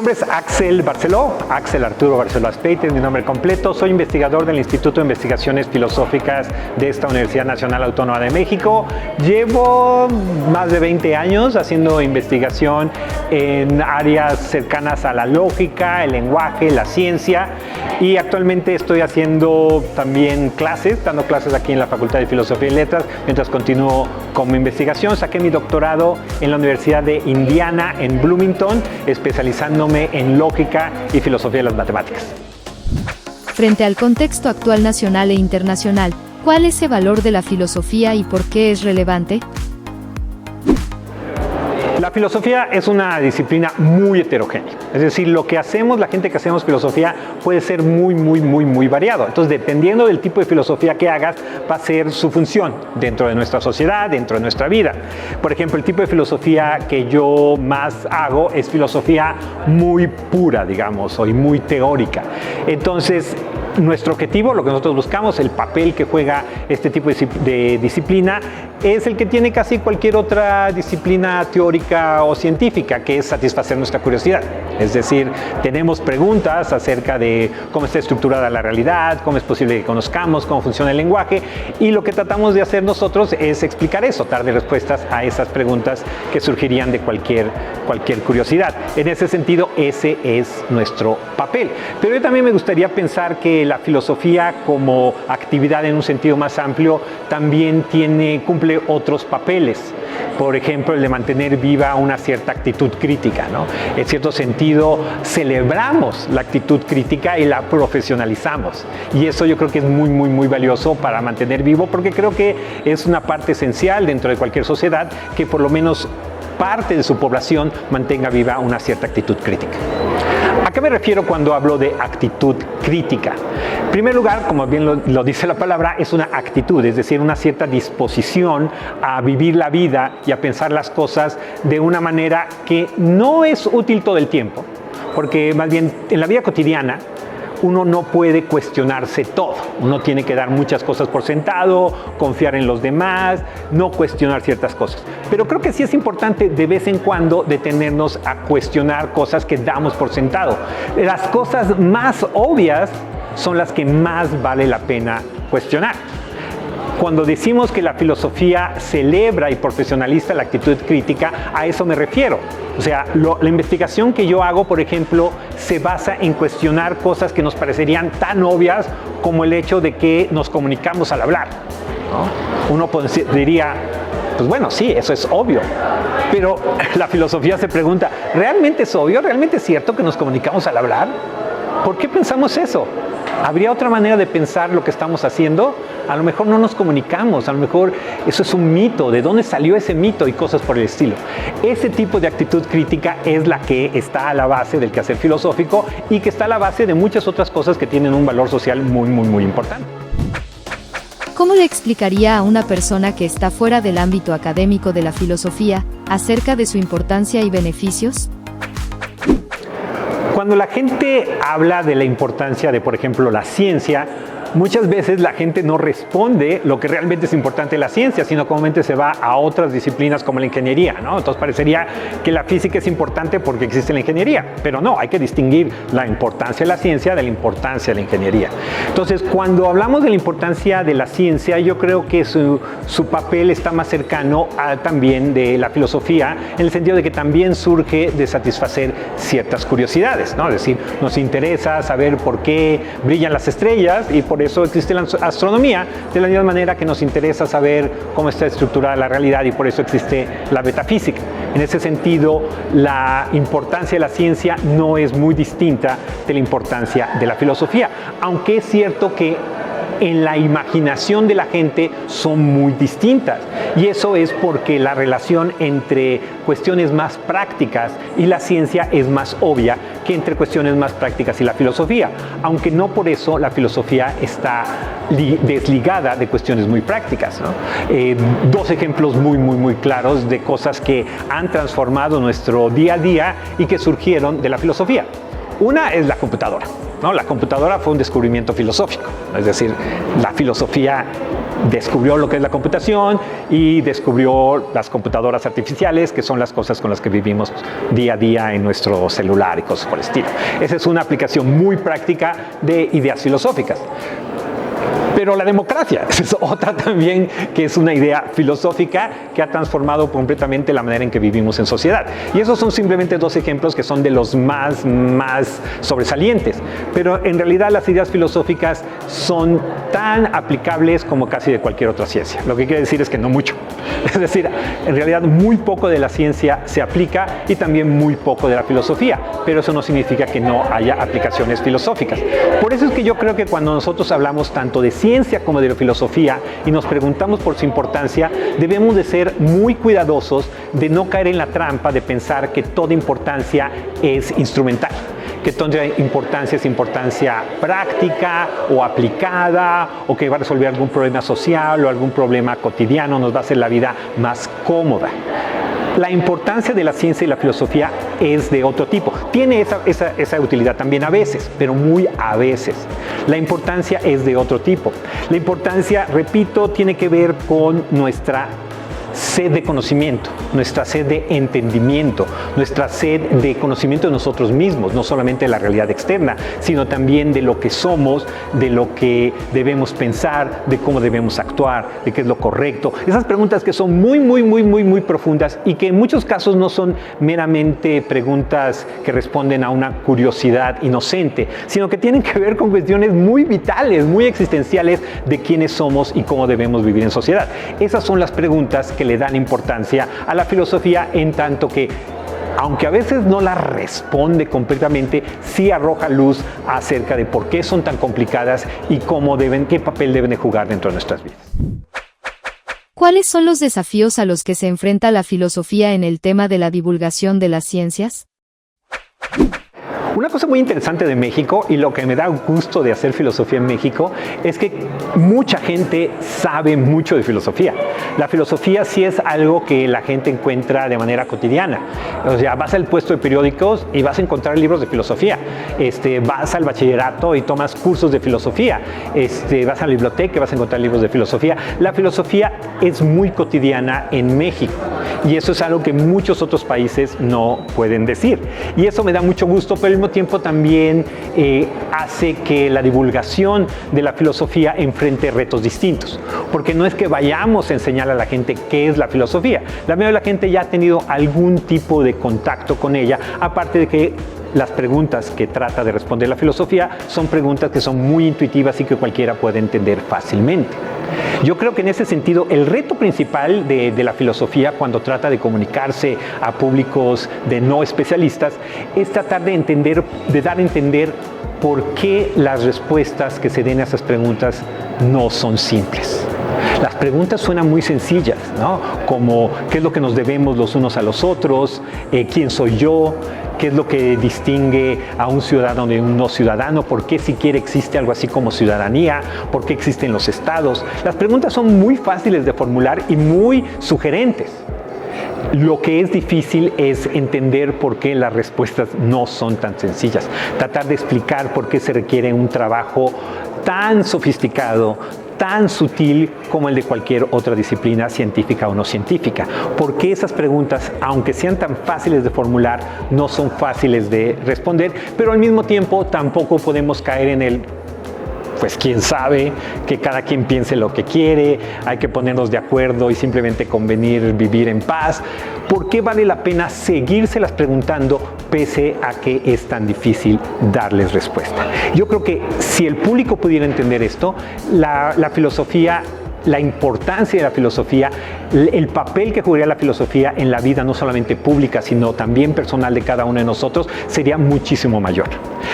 nombre es Axel Barceló, Axel Arturo Barceló Azpeitia es mi nombre completo. Soy investigador del Instituto de Investigaciones Filosóficas de esta Universidad Nacional Autónoma de México. Llevo más de 20 años haciendo investigación en áreas cercanas a la lógica, el lenguaje, la ciencia, y actualmente estoy haciendo también dando clases aquí en la Facultad de Filosofía y Letras, mientras continúo con mi investigación. Saqué mi doctorado en la Universidad de Indiana en Bloomington, especializándome en lógica y filosofía de las matemáticas. Frente al contexto actual nacional e internacional, ¿cuál es el valor de la filosofía y por qué es relevante? La filosofía es una disciplina muy heterogénea. Es decir, lo que hacemos, la gente que hacemos filosofía, puede ser muy variado. Entonces, dependiendo del tipo de filosofía que hagas, va a ser su función dentro de nuestra sociedad, dentro de nuestra vida. Por ejemplo, el tipo de filosofía que yo más hago es filosofía muy pura, digamos, y muy teórica. Entonces, nuestro objetivo, lo que nosotros buscamos, el papel que juega este tipo de disciplina, es el que tiene casi cualquier otra disciplina teórica o científica, que es satisfacer nuestra curiosidad. Es decir, tenemos preguntas acerca de cómo está estructurada la realidad, cómo es posible que conozcamos, cómo funciona el lenguaje, y lo que tratamos de hacer nosotros es explicar eso, dar respuestas a esas preguntas que surgirían de cualquier curiosidad. En ese sentido, ese es nuestro papel. Pero yo también me gustaría pensar que la filosofía como actividad en un sentido más amplio también cumple otros papeles. Por ejemplo, el de mantener viva una cierta actitud crítica, ¿no? En cierto sentido, celebramos la actitud crítica y la profesionalizamos. Y eso yo creo que es muy valioso para mantener vivo, porque creo que es una parte esencial dentro de cualquier sociedad que por lo menos parte de su población mantenga viva una cierta actitud crítica. ¿A qué me refiero cuando hablo de actitud crítica? En primer lugar, como bien lo dice la palabra, es una actitud, es decir, una cierta disposición a vivir la vida y a pensar las cosas de una manera que no es útil todo el tiempo, porque más bien en la vida cotidiana uno no puede cuestionarse todo. Uno tiene que dar muchas cosas por sentado, confiar en los demás, no cuestionar ciertas cosas. Pero creo que sí es importante de vez en cuando detenernos a cuestionar cosas que damos por sentado. Las cosas más obvias son las que más vale la pena cuestionar. Cuando decimos que la filosofía celebra y profesionaliza la actitud crítica, a eso me refiero. O sea, la investigación que yo hago, por ejemplo, se basa en cuestionar cosas que nos parecerían tan obvias como el hecho de que nos comunicamos al hablar, ¿no? Uno diría, pues bueno, sí, eso es obvio. Pero la filosofía se pregunta, ¿realmente es obvio? ¿Realmente es cierto que nos comunicamos al hablar? ¿Por qué pensamos eso? ¿Habría otra manera de pensar lo que estamos haciendo? A lo mejor no nos comunicamos, a lo mejor eso es un mito. ¿De dónde salió ese mito? Y cosas por el estilo. Ese tipo de actitud crítica es la que está a la base del quehacer filosófico y que está a la base de muchas otras cosas que tienen un valor social muy importante. ¿Cómo le explicaría a una persona que está fuera del ámbito académico de la filosofía acerca de su importancia y beneficios? Cuando la gente habla de la importancia de, por ejemplo, la ciencia, muchas veces la gente no responde lo que realmente es importante en la ciencia, sino comúnmente se va a otras disciplinas como la ingeniería, ¿no? Entonces parecería que la física es importante porque existe la ingeniería, pero no, hay que distinguir la importancia de la ciencia de la importancia de la ingeniería. Entonces, cuando hablamos de la importancia de la ciencia, yo creo que su papel está más cercano también de la filosofía, en el sentido de que también surge de satisfacer ciertas curiosidades, ¿no? Es decir, nos interesa saber por qué brillan las estrellas y por eso existe la astronomía, de la misma manera que nos interesa saber cómo está estructurada la realidad y por eso existe la metafísica. En ese sentido, la importancia de la ciencia no es muy distinta de la importancia de la filosofía, aunque es cierto que en la imaginación de la gente son muy distintas, y eso es porque la relación entre cuestiones más prácticas y la ciencia es más obvia que entre cuestiones más prácticas y la filosofía, aunque no por eso la filosofía está desligada de cuestiones muy prácticas, ¿no? Dos ejemplos muy claros de cosas que han transformado nuestro día a día y que surgieron de la filosofía. Una es la computadora, ¿no? La computadora fue un descubrimiento filosófico, es decir, la filosofía descubrió lo que es la computación y descubrió las computadoras artificiales, que son las cosas con las que vivimos día a día en nuestro celular y cosas por el estilo. Esa es una aplicación muy práctica de ideas filosóficas. Pero la democracia es otra también, que es una idea filosófica que ha transformado completamente la manera en que vivimos en sociedad. Y esos son simplemente dos ejemplos que son de los más sobresalientes. Pero en realidad las ideas filosóficas son tan aplicables como casi de cualquier otra ciencia. Lo que quiere decir es que no mucho. Es decir, en realidad muy poco de la ciencia se aplica y también muy poco de la filosofía. Pero eso no significa que no haya aplicaciones filosóficas. Por eso es que yo creo que cuando nosotros hablamos tanto de ciencia como de la filosofía y nos preguntamos por su importancia, debemos de ser muy cuidadosos de no caer en la trampa de pensar que toda importancia es instrumental, que toda importancia es importancia práctica o aplicada, o que va a resolver algún problema social o algún problema cotidiano, nos va a hacer la vida más cómoda. La importancia de la ciencia y la filosofía es de otro tipo. Tiene esa utilidad también a veces, pero muy a veces. La importancia es de otro tipo. La importancia, repito, tiene que ver con nuestra sed de conocimiento, nuestra sed de entendimiento, nuestra sed de conocimiento de nosotros mismos, no solamente de la realidad externa, sino también de lo que somos, de lo que debemos pensar, de cómo debemos actuar, de qué es lo correcto. Esas preguntas que son muy profundas y que en muchos casos no son meramente preguntas que responden a una curiosidad inocente, sino que tienen que ver con cuestiones muy vitales, muy existenciales de quiénes somos y cómo debemos vivir en sociedad. Esas son las preguntas que le dan importancia a la filosofía, en tanto que, aunque a veces no la responde completamente, sí arroja luz acerca de por qué son tan complicadas y qué papel deben de jugar dentro de nuestras vidas. ¿Cuáles son los desafíos a los que se enfrenta la filosofía en el tema de la divulgación de las ciencias? Una cosa muy interesante de México, y lo que me da gusto de hacer filosofía en México, es que mucha gente sabe mucho de filosofía. La filosofía sí es algo que la gente encuentra de manera cotidiana. O sea, vas al puesto de periódicos y vas a encontrar libros de filosofía. Vas al bachillerato y tomas cursos de filosofía. Vas a la biblioteca y vas a encontrar libros de filosofía. La filosofía es muy cotidiana en México. Y eso es algo que muchos otros países no pueden decir. Y eso me da mucho gusto, pero al mismo tiempo también hace que la divulgación de la filosofía enfrente retos distintos. Porque no es que vayamos a enseñar a la gente qué es la filosofía. La mayoría de la gente ya ha tenido algún tipo de contacto con ella, aparte de que las preguntas que trata de responder la filosofía son preguntas que son muy intuitivas y que cualquiera puede entender fácilmente. Yo creo que en ese sentido el reto principal de la filosofía cuando trata de comunicarse a públicos de no especialistas es tratar de dar a entender por qué las respuestas que se den a esas preguntas no son simples. Las preguntas suenan muy sencillas, ¿no? Como ¿qué es lo que nos debemos los unos a los otros? ¿Quién soy yo? ¿Qué es lo que distingue a un ciudadano de un no ciudadano? ¿Por qué siquiera existe algo así como ciudadanía? ¿Por qué existen los estados? Las preguntas son muy fáciles de formular y muy sugerentes. Lo que es difícil es entender por qué las respuestas no son tan sencillas. Tratar de explicar por qué se requiere un trabajo tan sofisticado, tan sutil como el de cualquier otra disciplina científica o no científica. ¿Por qué esas preguntas, aunque sean tan fáciles de formular, no son fáciles de responder? Pero al mismo tiempo tampoco podemos caer en el pues quién sabe, que cada quien piense lo que quiere, hay que ponernos de acuerdo y simplemente convenir vivir en paz. ¿Por qué vale la pena seguírselas preguntando pese a que es tan difícil darles respuesta? Yo creo que si el público pudiera entender esto, la filosofía, la importancia de la filosofía, el papel que jugaría la filosofía en la vida no solamente pública, sino también personal de cada uno de nosotros, sería muchísimo mayor.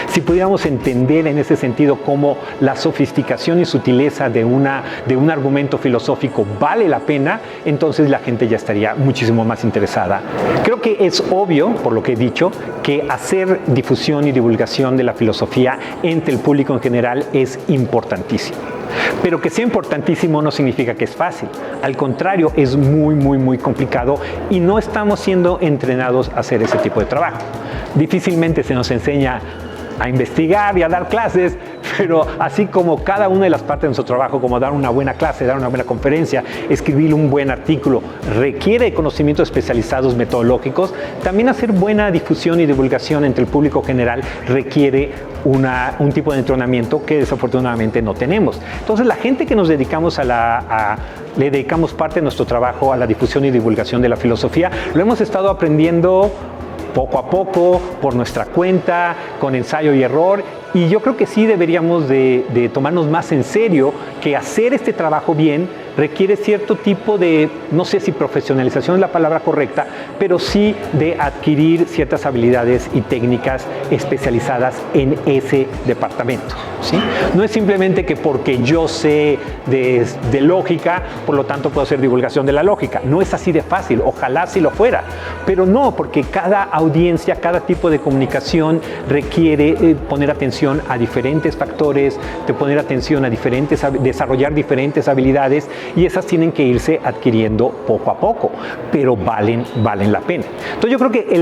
Si pudiéramos entender en ese sentido cómo la sofisticación y sutileza de un argumento filosófico vale la pena, entonces la gente ya estaría muchísimo más interesada. Creo que es obvio, por lo que he dicho, que hacer difusión y divulgación de la filosofía entre el público en general es importantísimo. Pero que sea importantísimo no significa que es fácil. Al contrario, es muy complicado y no estamos siendo entrenados a hacer ese tipo de trabajo. Difícilmente se nos enseña a investigar y a dar clases Pero así como cada una de las partes de nuestro trabajo, como dar una buena clase, dar una buena conferencia, escribir un buen artículo, requiere conocimientos especializados metodológicos, también hacer buena difusión y divulgación entre el público general requiere un tipo de entrenamiento que desafortunadamente no tenemos. Entonces, la gente que nos dedicamos le dedicamos parte de nuestro trabajo a la difusión y divulgación de la filosofía, lo hemos estado aprendiendo poco a poco, por nuestra cuenta, con ensayo y error, y yo creo que sí deberíamos de tomarnos más en serio que hacer este trabajo bien requiere cierto tipo de, no sé si profesionalización es la palabra correcta, pero sí de adquirir ciertas habilidades y técnicas especializadas en ese departamento, ¿sí? No es simplemente que porque yo sé de lógica, por lo tanto puedo hacer divulgación de la lógica. No es así de fácil, ojalá si lo fuera, pero no, porque cada audiencia, cada tipo de comunicación requiere poner atención a diferentes factores, de poner atención a desarrollar diferentes habilidades, y esas tienen que irse adquiriendo poco a poco, pero valen la pena. Entonces yo creo que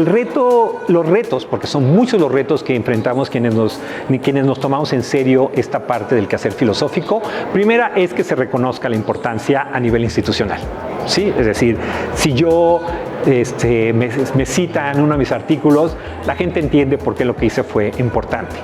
los retos, porque son muchos los retos que enfrentamos quienes nos tomamos en serio esta parte del quehacer filosófico, primera es que se reconozca la importancia a nivel institucional, ¿sí? Es decir, si yo me citan en uno de mis artículos, la gente entiende por qué lo que hice fue importante.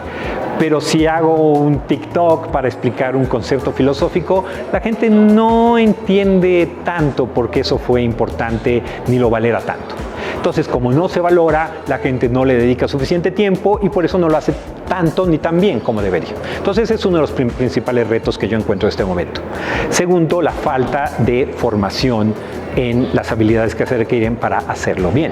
Pero si hago un TikTok para explicar un concepto filosófico, la gente no entiende tanto por qué eso fue importante ni lo valera tanto. Entonces, como no se valora, la gente no le dedica suficiente tiempo y por eso no lo hace tanto ni tan bien como debería. Entonces, es uno de los principales retos que yo encuentro en este momento. Segundo, la falta de formación en las habilidades que se requieren para hacerlo bien.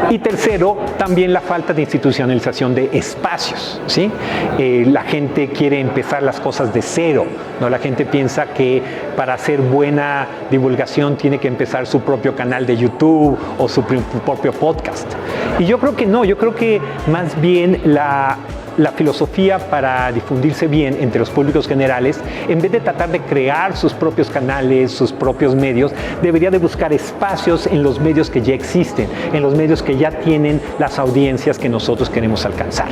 Y tercero, también la falta de institucionalización de espacios, ¿sí? La gente quiere empezar las cosas de cero, ¿no? La gente piensa que para hacer buena divulgación tiene que empezar su propio canal de YouTube o su propio podcast. Y yo creo que no, yo creo que más bien la filosofía, para difundirse bien entre los públicos generales, en vez de tratar de crear sus propios canales, sus propios medios, debería de buscar espacios en los medios que ya existen, en los medios que ya tienen las audiencias que nosotros queremos alcanzar.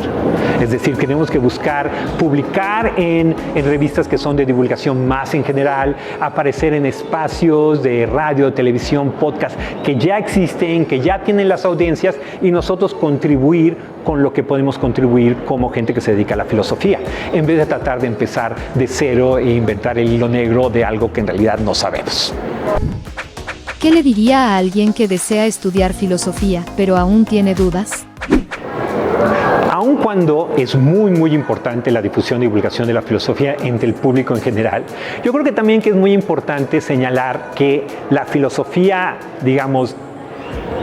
Es decir, tenemos que buscar publicar en revistas que son de divulgación más en general, aparecer en espacios de radio, televisión, podcast que ya existen, que ya tienen las audiencias, y nosotros contribuir con lo que podemos contribuir como gente que se dedica a la filosofía, en vez de tratar de empezar de cero e inventar el hilo negro de algo que en realidad no sabemos. ¿Qué le diría a alguien que desea estudiar filosofía, pero aún tiene dudas? Aun cuando es muy importante la difusión y divulgación de la filosofía entre el público en general, yo creo que también que es muy importante señalar que la filosofía, digamos,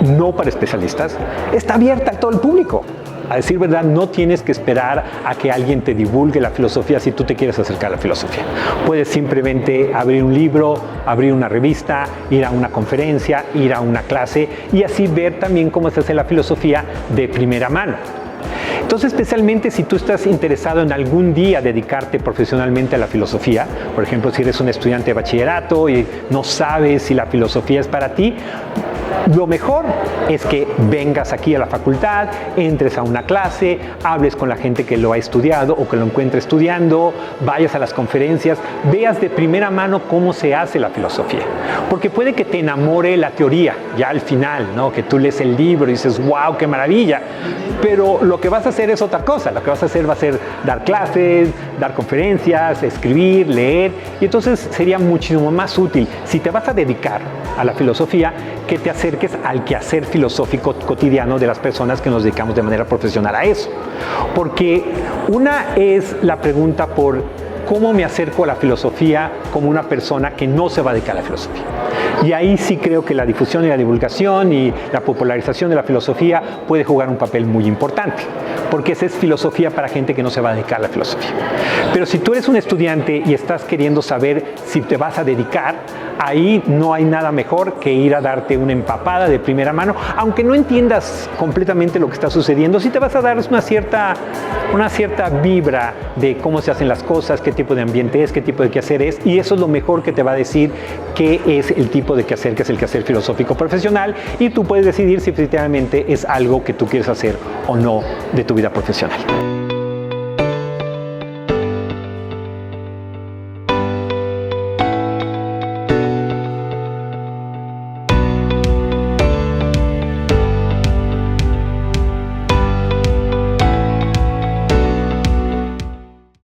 no para especialistas, está abierta a todo el público. A decir verdad, no tienes que esperar a que alguien te divulgue la filosofía si tú te quieres acercar a la filosofía. Puedes simplemente abrir un libro, abrir una revista, ir a una conferencia, ir a una clase y así ver también cómo se hace la filosofía de primera mano. Entonces, especialmente si tú estás interesado en algún día dedicarte profesionalmente a la filosofía, por ejemplo, si eres un estudiante de bachillerato y no sabes si la filosofía es para ti, lo mejor es que vengas aquí a la facultad, entres a una clase, hables con la gente que lo ha estudiado o que lo encuentre estudiando, vayas a las conferencias, veas de primera mano cómo se hace la filosofía. Porque puede que te enamore la teoría, ya al final, ¿no? Que tú lees el libro y dices, wow, qué maravilla. Pero lo que vas a hacer es otra cosa. Lo que vas a hacer va a ser dar clases, dar conferencias, escribir, leer. Y entonces sería muchísimo más útil, si te vas a dedicar a la filosofía, que te acerques al quehacer filosófico cotidiano de las personas que nos dedicamos de manera profesional a eso. Porque una es la pregunta por cómo me acerco a la filosofía como una persona que no se va a dedicar a la filosofía. Y ahí sí creo que la difusión y la divulgación y la popularización de la filosofía puede jugar un papel muy importante, porque esa es filosofía para gente que no se va a dedicar a la filosofía. Pero si tú eres un estudiante y estás queriendo saber si te vas a dedicar, ahí no hay nada mejor que ir a darte una empapada de primera mano, aunque no entiendas completamente lo que está sucediendo, sí te vas a dar una cierta vibra de cómo se hacen las cosas, qué tipo de ambiente es, qué tipo de quehacer es, y eso es lo mejor que te va a decir qué es el tipo de quehacer que es el quehacer filosófico profesional, y tú puedes decidir si efectivamente es algo que tú quieres hacer o no de tu vida profesional.